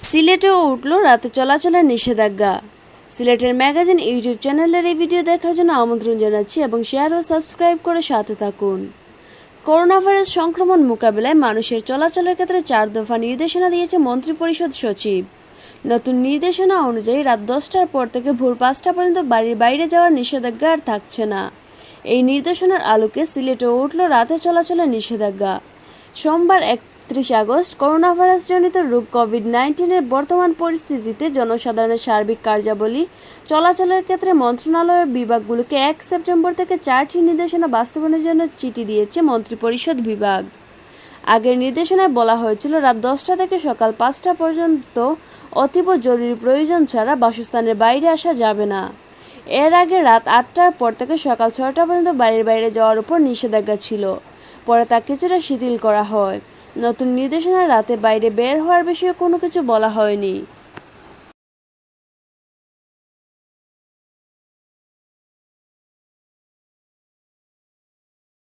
সিলেটেও উঠল রাতে চলাচলের নিষেধাজ্ঞা। সিলেটের ম্যাগাজিন ইউটিউব চ্যানেলের এই ভিডিও দেখার জন্য আমন্ত্রণ জানাচ্ছি এবং শেয়ার ও সাবস্ক্রাইব করে সাথে থাকুন। করোনা ভাইরাস সংক্রমণ মোকাবিলায় মানুষের চলাচলের ক্ষেত্রে 4 দফা নির্দেশনা দিয়েছে মন্ত্রিপরিষদ সচিব। নতুন নির্দেশনা অনুযায়ী রাত 10টার পর থেকে ভোর 5টা পর্যন্ত বাড়ির বাইরে যাওয়ার নিষেধাজ্ঞা আর থাকছে না। এই নির্দেশনার আলোকে সিলেটেও উঠল রাতে চলাচলের নিষেধাজ্ঞা। সোমবার 31 আগস্ট করোনা ভাইরাসজনিত রোগ কোভিড-19-এর বর্তমান পরিস্থিতিতে জনসাধারণের সার্বিক কার্যাবলী চলাচলের ক্ষেত্রে মন্ত্রণালয়ের বিভাগগুলোকে 1 সেপ্টেম্বর থেকে 4টি নির্দেশনা বাস্তবায়নের জন্য চিঠি দিয়েছে মন্ত্রিপরিষদ বিভাগ। আগের নির্দেশনায় বলা হয়েছিল রাত 10টা থেকে সকাল 5টা পর্যন্ত অতীব জরুরি প্রয়োজন ছাড়া বাসস্থানের বাইরে আসা যাবে না। এর আগে রাত 8টার পর থেকে সকাল 6টা পর্যন্ত বাড়ির বাইরে যাওয়ার উপর নিষেধাজ্ঞা ছিল। পরে তা কিছুটা শিথিল করা হয়। নতুন নির্দেশনায় রাতে বাইরে বের হওয়ার বিষয়ে কোনো কিছু বলা হয়নি।